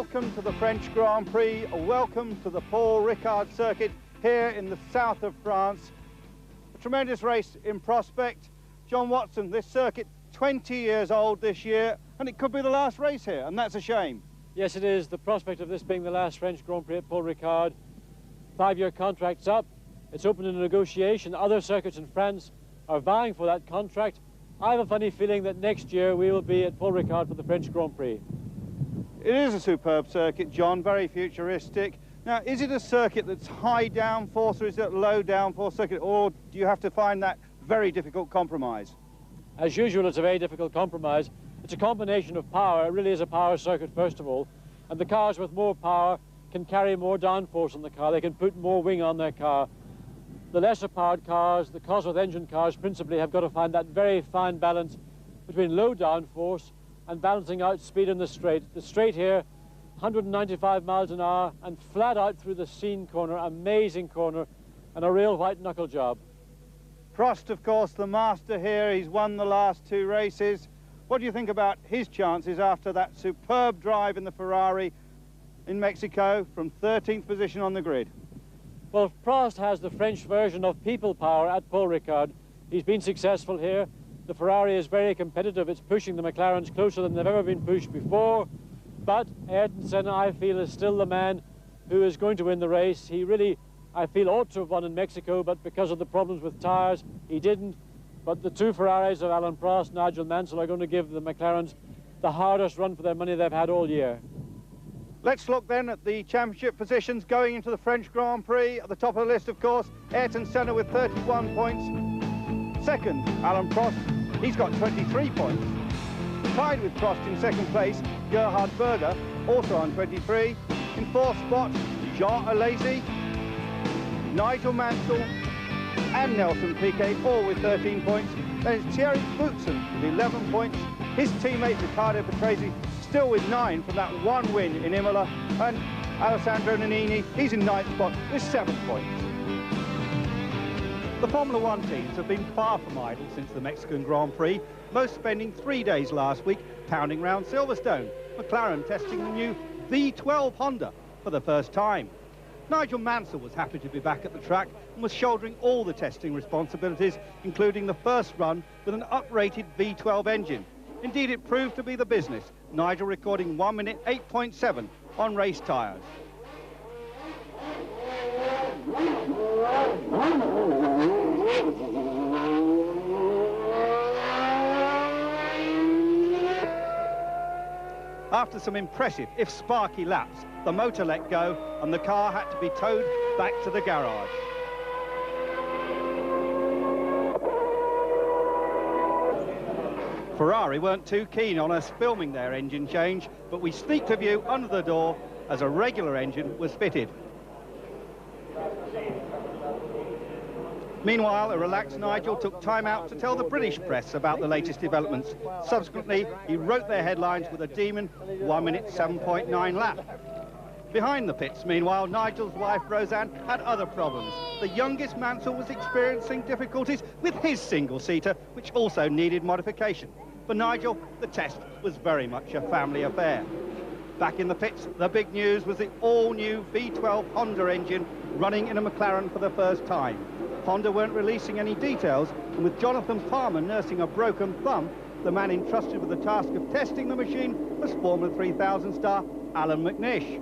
Welcome to the French Grand Prix, welcome to the Paul Ricard circuit here in the south of France. A tremendous race in prospect. John Watson, this circuit 20 years old this year, and it could be the last race here, and that's a shame. Yes, it is. The prospect of this being the last French Grand Prix at Paul Ricard. 5-year contract's up. It's open to negotiation. Other circuits in France are vying for that contract. I have a funny feeling that next year we will be at Paul Ricard for the French Grand Prix. It is a superb circuit, John, very futuristic. Now, is it a circuit that's high downforce or is it a low downforce circuit, or do you have to find that very difficult compromise? As usual, it's a very difficult compromise. It's a combination of power. It really is a power circuit, first of all. And the cars with more power can carry more downforce on the car. They can put more wing on their car. The lesser powered cars, the Cosworth engine cars principally, have got to find that very fine balance between low downforce and balancing out speed in the straight. The straight here, 195 miles an hour and flat out through the Seine corner, amazing corner, and a real white knuckle job. Prost, of course, the master here. He's won the last 2 races. What do you think about his chances after that superb drive in the Ferrari in Mexico from 13th position on the grid? Well, Prost has the French version of people power at Paul Ricard. He's been successful here. The Ferrari is very competitive. It's pushing the McLarens closer than they've ever been pushed before. But Ayrton Senna, I feel, is still the man who is going to win the race. He really, I feel, ought to have won in Mexico, but because of the problems with tyres, he didn't. But the 2 Ferraris of Alain Prost, Nigel Mansell, are going to give the McLarens the hardest run for their money they've had all year. Let's look then at the championship positions going into the French Grand Prix. At the top of the list, of course, Ayrton Senna with 31 points. Second, Alain Prost, he's got 23 points. Tied with Prost in second place, Gerhard Berger, also on 23. In 4th spot, Jean Alesi, Nigel Mansell and Nelson Piquet, all with 13 points. Then it's Thierry Boutsen with 11 points. His teammate Riccardo Patrese still with 9 from that 1 win in Imola. And Alessandro Nannini, he's in 9th spot with 7 points. The Formula One teams have been far from idle since the Mexican Grand Prix, most spending 3 days last week pounding round Silverstone. McLaren testing the new V12 Honda for the first time. Nigel Mansell was happy to be back at the track and was shouldering all the testing responsibilities, including the first run with an uprated V12 engine. Indeed, it proved to be the business, Nigel recording 1 minute 8.7 on race tyres. After some impressive, if sparky laps, the motor let go and the car had to be towed back to the garage. Ferrari weren't too keen on us filming their engine change, but we sneaked a view under the door as a regular engine was fitted. Meanwhile, a relaxed Nigel took time out to tell the British press about the latest developments. Subsequently, he wrote their headlines with a demon 1 minute 7.9 lap. Behind the pits, meanwhile, Nigel's wife Roseanne had other problems. The youngest Mansell was experiencing difficulties with his single-seater, which also needed modification. For Nigel, the test was very much a family affair. Back in the pits, the big news was the all-new V12 Honda engine running in a McLaren for the first time. Honda weren't releasing any details, and with Jonathan Palmer nursing a broken thumb, the man entrusted with the task of testing the machine was Formula 3000 star Alan McNish.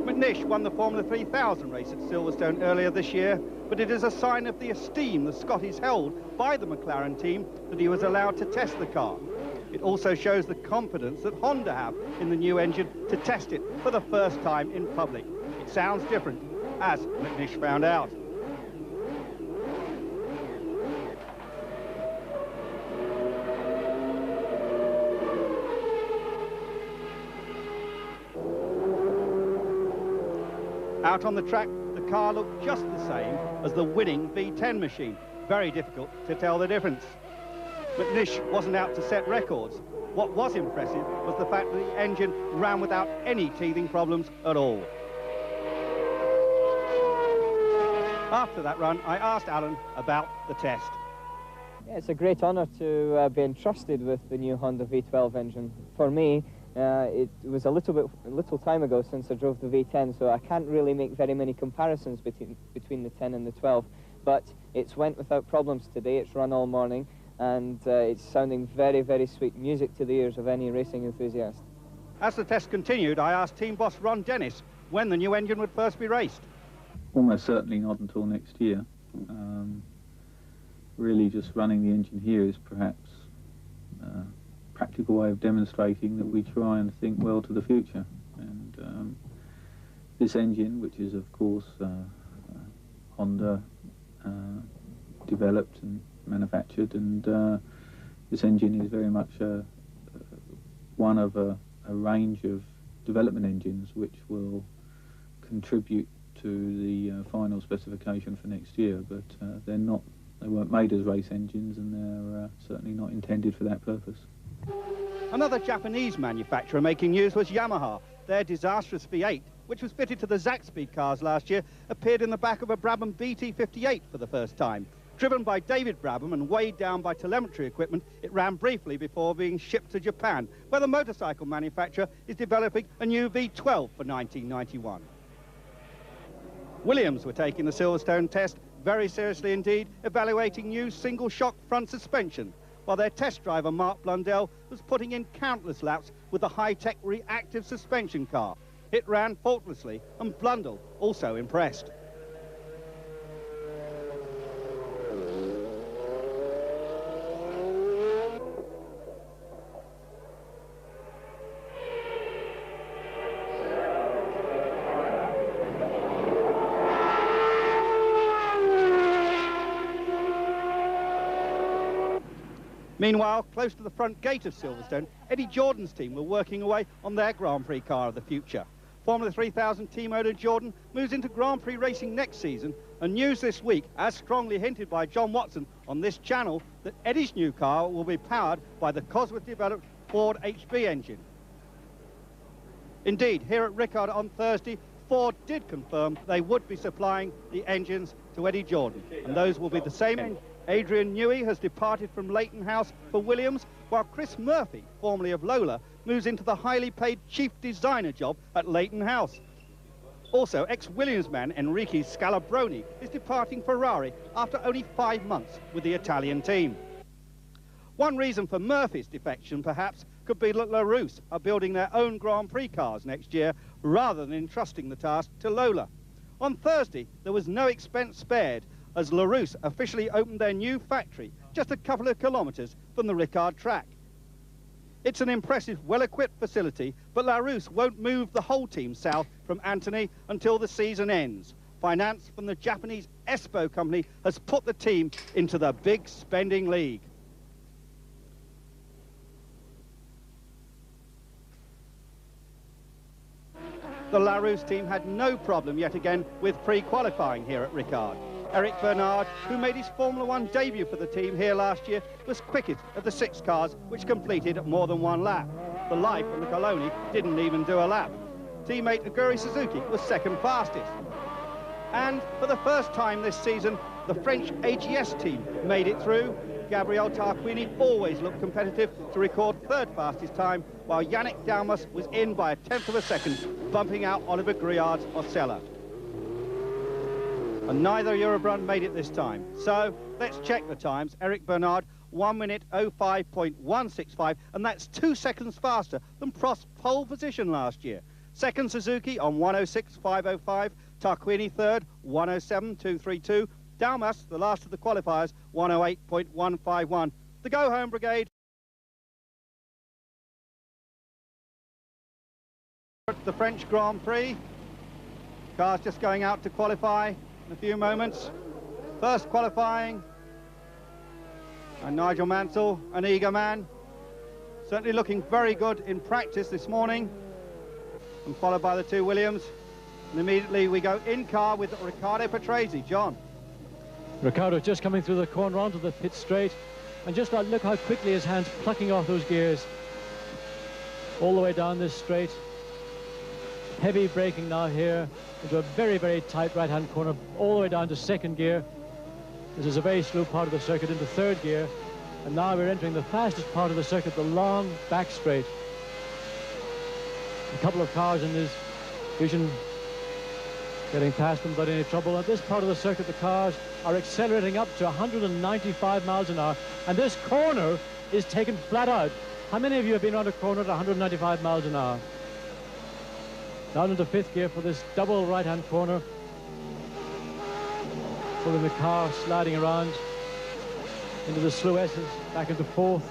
McNish won the Formula 3000 race at Silverstone earlier this year, but it is a sign of the esteem the Scotties held by the McLaren team that he was allowed to test the car. It also shows the confidence that Honda have in the new engine to test it for the first time in public. It sounds different, as McNish found out. Out on the track, the car looked just the same as the winning V10 machine. Very difficult to tell the difference. McNish wasn't out to set records. What was impressive was the fact that the engine ran without any teething problems at all. After that run, I asked Alan about the test. Yeah, it's a great honour to be entrusted with the new Honda V12 engine. For me, it was a little time ago since I drove the V10, so I can't really make very many comparisons between the 10 and the 12. But it's went without problems today. It's run all morning, and it's sounding very, very sweet music to the ears of any racing enthusiast. As the test continued, I asked team boss Ron Dennis when the new engine would first be raced. Almost certainly not until next year. Really just running the engine here is perhaps a practical way of demonstrating that we try and think well to the future. And this engine, which is of course Honda developed and manufactured, and this engine is very much one of a range of development engines which will contribute to the final specification for next year, but they weren't made as race engines, and they're certainly not intended for that purpose. Another Japanese manufacturer making news was Yamaha. Their disastrous V8, which was fitted to the Zaxby cars last year, appeared in the back of a Brabham BT58 for the first time. Driven by David Brabham and weighed down by telemetry equipment, it ran briefly before being shipped to Japan, where the motorcycle manufacturer is developing a new V12 for 1991. Williams were taking the Silverstone test very seriously indeed, evaluating new single-shock front suspension, while their test driver, Mark Blundell, was putting in countless laps with the high-tech reactive suspension car. It ran faultlessly, and Blundell also impressed. Meanwhile, close to the front gate of Silverstone, Eddie Jordan's team were working away on their Grand Prix car of the future. Formula 3000 team owner Jordan moves into Grand Prix racing next season, and news this week, as strongly hinted by John Watson on this channel, that Eddie's new car will be powered by the Cosworth-developed Ford HB engine. Indeed, here at Ricard on Thursday, Ford did confirm they would be supplying the engines to Eddie Jordan, and those will be the same engines. Adrian Newey has departed from Leighton House for Williams, while Chris Murphy, formerly of Lola, moves into the highly paid chief designer job at Leighton House. Also, ex-Williams man Enrique Scalabroni is departing Ferrari after only 5 months with the Italian team. One reason for Murphy's defection, perhaps, could be that LaRousse are building their own Grand Prix cars next year, rather than entrusting the task to Lola. On Thursday, there was no expense spared, as LaRousse officially opened their new factory just a couple of kilometres from the Ricard track. It's an impressive, well-equipped facility, but LaRousse won't move the whole team south from Antony until the season ends. Finance from the Japanese Espoo company has put the team into the big spending league. The LaRousse team had no problem yet again with pre-qualifying here at Ricard. Eric Bernard, who made his Formula One debut for the team here last year, was quickest of the 6 cars which completed more than 1 lap. The Life and the Coloni didn't even do a lap. Teammate Aguri Suzuki was second fastest. And for the first time this season, the French AGS team made it through. Gabriel Tarquini always looked competitive to record 3rd fastest time, while Yannick Dalmas was in by a 1/10 of a second, bumping out Oliver Griard's Osella. And neither Eurobrun made it this time. So let's check the times. Eric Bernard, 1 minute 05.165, and that's 2 seconds faster than Prost's pole position last year. Second Suzuki on 106.505, Tarquini third, 107.232, Dalmas, the last of the qualifiers, 108.151. The go-home brigade. The French Grand Prix. Cars just going out to qualify in a few moments. First qualifying, and Nigel Mansell, an eager man, certainly looking very good in practice this morning, and followed by the 2 Williams. And immediately we go in car with Riccardo Patrese. John. Riccardo just coming through the corner onto the pit straight, and just look how quickly his hands plucking off those gears all the way down this straight. Heavy braking now here into a very, very tight right-hand corner, all the way down to 2nd gear. This is a very slow part of the circuit into third gear, and now we're entering the fastest part of the circuit, the long back straight. A couple of cars in his vision getting past them without any trouble. At this part of the circuit, the cars are accelerating up to 195 miles an hour, and this corner is taken flat out. How many of you have been on a corner at 195 miles an hour? Down into fifth gear for this double right-hand corner. Pulling the car, sliding around into the slow S's, back into fourth.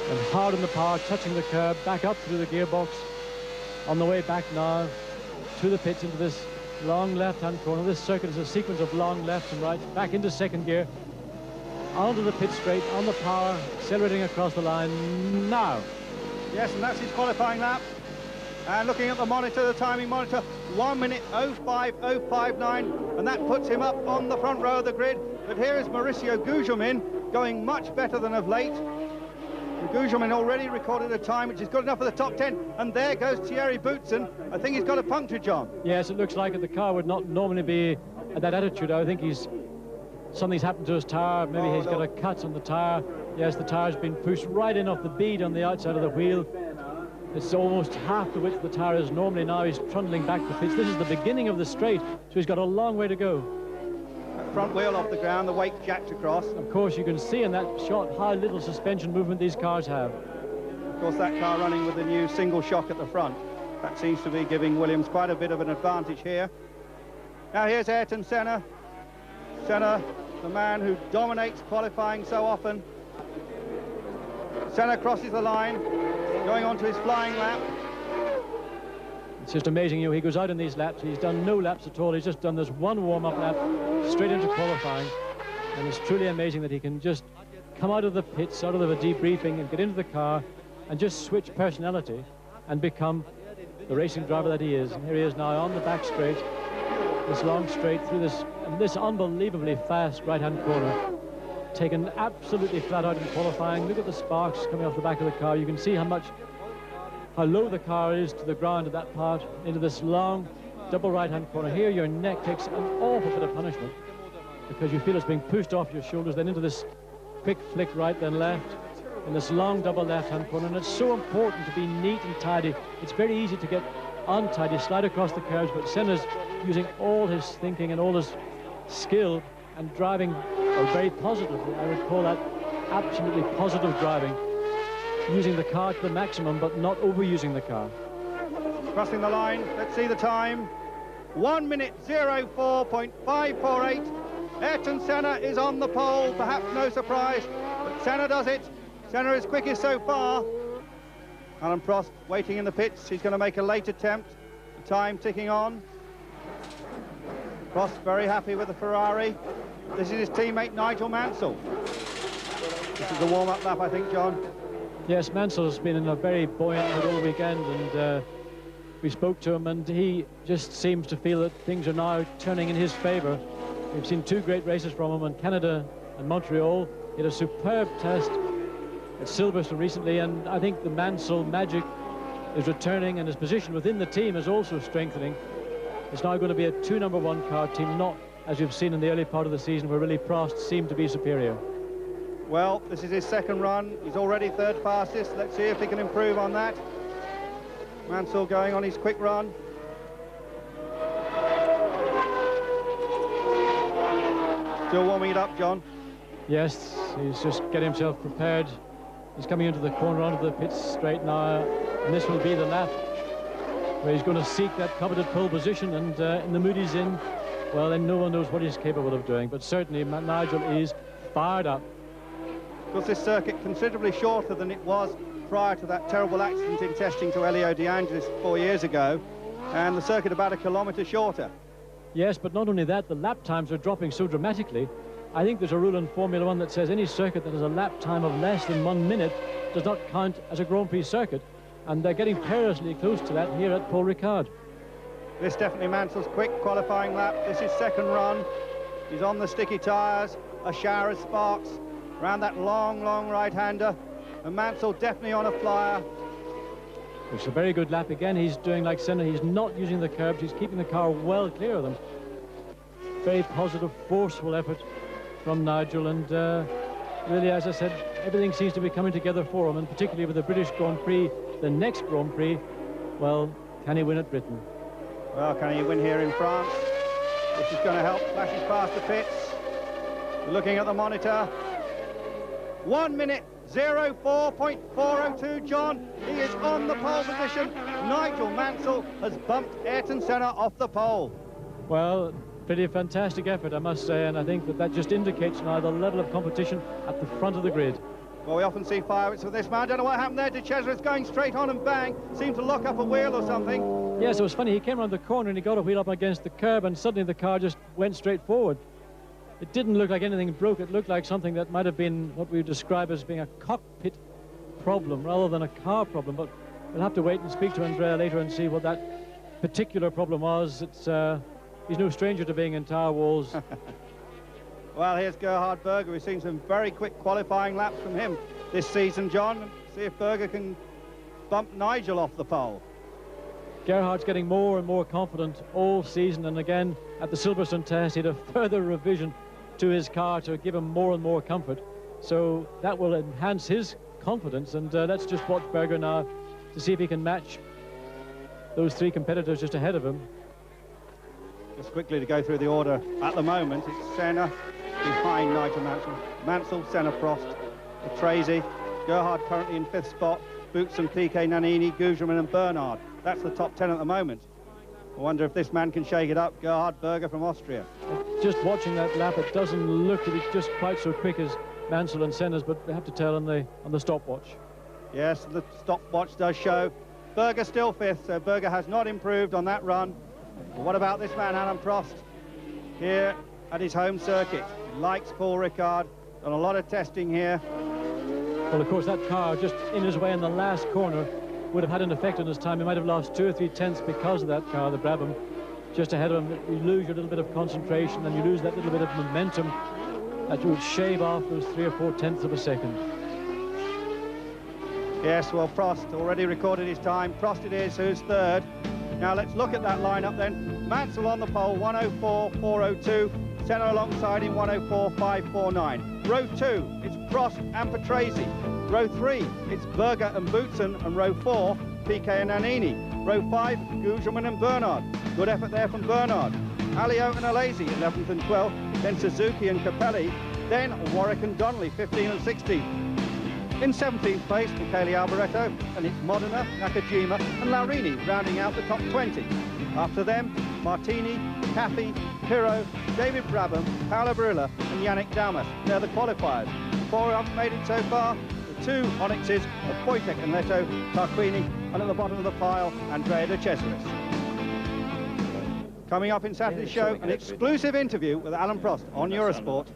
And hard on the power, touching the curb, back up through the gearbox. On the way back now to the pits into this long left-hand corner. This circuit is a sequence of long lefts and rights. Back into second gear. Onto the pit straight, on the power, accelerating across the line now. Yes, and that's his qualifying lap. And looking at the monitor, the timing monitor, 1 minute 05059, and that puts him up on the front row of the grid. But here is Mauricio Gugelmin going much better than of late. Gugelmin already recorded a time which is good enough for the top 10, and there goes Thierry Boutsen. I think he's got a puncture, John. Yes, it looks like it. The car would not normally be at that attitude. I think something's happened to his tyre. Maybe he's got a cut on the tyre. Yes, the tyre's been pushed right in off the bead on the outside of the wheel. It's almost half the width of the tyre is normally. Now he's trundling back the pitch. This is the beginning of the straight, so he's got a long way to go. Front wheel off the ground, the weight jacked across. Of course, you can see in that shot how little suspension movement these cars have. Of course, that car running with the new single shock at the front. That seems to be giving Williams quite a bit of an advantage here. Now here's Ayrton Senna. Senna, the man who dominates qualifying so often. Senna crosses the line, going on to his flying lap. It's just amazing, he goes out in these laps. He's done no laps at all. He's just done this one warm-up lap straight into qualifying. And it's truly amazing that he can just come out of the pits, out of the debriefing, and get into the car and just switch personality and become the racing driver that he is. And here he is now on the back straight, this long straight through this unbelievably fast right-hand corner. Taken absolutely flat out in qualifying. Look at the sparks coming off the back of the car. You can see how low the car is to the ground at that part, into this long double right-hand corner. Here your neck takes an awful bit of punishment because you feel it's being pushed off your shoulders, then into this quick flick right, then left, in this long double left-hand corner. And it's so important to be neat and tidy. It's very easy to get untidy, slide across the curves, but Senna's using all his thinking and all his skill and driving very positively. I would call that absolutely positive driving. Using the car to the maximum, but not overusing the car. Crossing the line, let's see the time. 1 minute 04.548. Ayrton Senna is on the pole, perhaps no surprise, but Senna does it. Senna is quickest so far. Alan Prost waiting in the pits. He's going to make a late attempt. The time ticking on. Prost very happy with the Ferrari. This is his teammate Nigel Mansell. This is the warm-up lap, I think, John. Yes, Mansell's been in a very buoyant mood all weekend, and we spoke to him, and he just seems to feel that things are now turning in his favour. We've seen two great races from him in Canada and Montreal. He had a superb test at Silverstone recently, and I think the Mansell magic is returning, and his position within the team is also strengthening. It's now going to be a two #1 car team, not as you've seen in the early part of the season where really Prost seemed to be superior. Well, this is his second run. He's already third fastest. Let's see if he can improve on that. Mansell going on his quick run. Still warming it up, John. Yes, he's just getting himself prepared. He's coming into the corner onto the pit straight now, and this will be the lap where he's going to seek that coveted pole position, and in the mood he's in, well, then no one knows what he's capable of doing, but certainly Nigel is fired up. Of course, this circuit considerably shorter than it was prior to that terrible accident in testing to Elio De Angelis 4 years ago, and the circuit about 1 kilometre shorter. Yes, but not only that, the lap times are dropping so dramatically. I think there's a rule in Formula One that says any circuit that has a lap time of less than 1 minute does not count as a Grand Prix circuit, and they're getting perilously close to that here at Paul Ricard. This definitely Mansell's quick qualifying lap. This is second run. He's on the sticky tyres, a shower of sparks around that long right-hander, and Mansell definitely on a flyer. It's a very good lap again. He's doing like Senna. He's not using the curbs. He's keeping the car well clear of them. Very positive, forceful effort from Nigel, and really, as I said, everything seems to be coming together for him, and particularly with the British Grand Prix, the next Grand Prix, well, can he win at Britain? Well, can he win here in France? This is going to help. Flashes past the pits. Looking at the monitor. 1 minute 04.402, John. He is on the pole position. Nigel Mansell has bumped Ayrton Senna off the pole. Well, pretty fantastic effort, I must say, and I think that just indicates now the level of competition at the front of the grid. Well, we often see fireworks with this man. Don't know what happened there. De Cesaris going straight on and bang. Seemed to lock up a wheel or something. Yes, it was funny. He came around the corner and he got a wheel up against the curb, and suddenly the car just went straight forward. It didn't look like anything broke. It looked like something that might have been what we would describe as being a cockpit problem rather than a car problem. But we'll have to wait and speak to Andrea later and see what that particular problem was. He's no stranger to being in tire walls. Well, here's Gerhard Berger. We've seen some very quick qualifying laps from him this season, John. See if Berger can bump Nigel off the pole. Gerhard's getting more and more confident all season, and again at the Silverstone test he had a further revision to his car to give him more and more comfort. So that will enhance his confidence, and let's just watch Berger now to see if he can match those three competitors just ahead of him. Just quickly to go through the order at the moment, it's Senna behind Nigel Mansell. Mansell, Senna, Prost, Patrese, Gerhard currently in 5th spot, Boutsen, Piquet, Nannini, Gougerman and Bernard. That's the top 10 at the moment. I wonder if this man can shake it up. Gerhard Berger from Austria. Just watching that lap, it doesn't look to be just quite so quick as Mansell and Senna's, but they have to tell on the stopwatch. Yes, the stopwatch does show Berger still 5th, so Berger has not improved on that run. But what about this man, Alain Prost, here at his home circuit? He likes Paul Ricard, done a lot of testing here. Well, of course, that car just in his way in the last corner would have had an effect on his time. He might have lost 2 or 3 tenths because of that car, the Brabham, just ahead of him. You lose your little bit of concentration and you lose that little bit of momentum that you would shave off those 3 or 4 tenths of a second. Yes, well, Prost already recorded his time. Prost it is, who's 3rd. Now let's look at that lineup then. Mansell on the pole, 104.402. Senna alongside him, 104.549. Row 2, it's Prost and Patrese. Row 3, it's Berger and Boutsen. And row 4, Piquet and Nannini. Row 5, Gougerman and Bernard. Good effort there from Bernard. Alliot and Alesi, 11th and 12th. Then Suzuki and Capelli. Then Warwick and Donnelly, 15 and 16. In 17th place, Michele Alboreto, and it's Modena, Nakajima and Laurini rounding out the top 20. After them, Martini, Caffey, Pirro, David Brabham, Paolo Barilla and Yannick Damas. They're the qualifiers. 4 haven't made it so far. The 2 Onyxes of Wojtek and Leto, Tarquini, and at the bottom of the pile, Andrea De Cesaris. Coming up in Saturday's show, an exclusive interview with Alain Prost on Eurosport.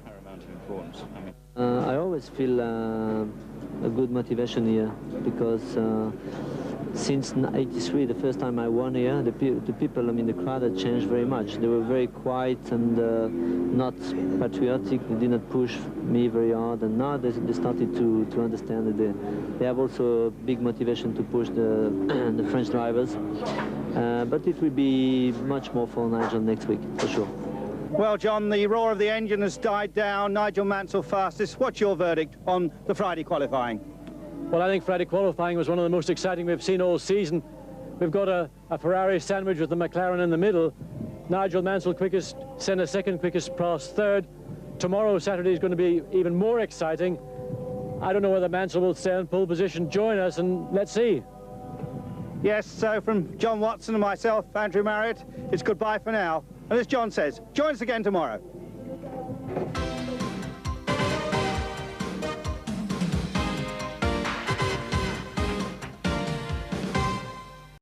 I always feel a good motivation here because since '83, the first time I won here, the people, I mean, the crowd had changed very much. They were very quiet and not patriotic. They did not push me very hard, and now they started to understand that they have also a big motivation to push the French drivers. But it will be much more for Nigel next week, for sure. Well, John, the roar of the engine has died down. Nigel Mansell fastest. What's your verdict on the Friday qualifying? Well, I think Friday qualifying was one of the most exciting we've seen all season. We've got a Ferrari sandwich with the McLaren in the middle. Nigel Mansell quickest, Senna second, quickest, Prost third. Tomorrow, Saturday, is going to be even more exciting. I don't know whether Mansell will stay in pole position. Join us and let's see. Yes, so from John Watson and myself, Andrew Marriott, it's goodbye for now. And as John says, join us again tomorrow.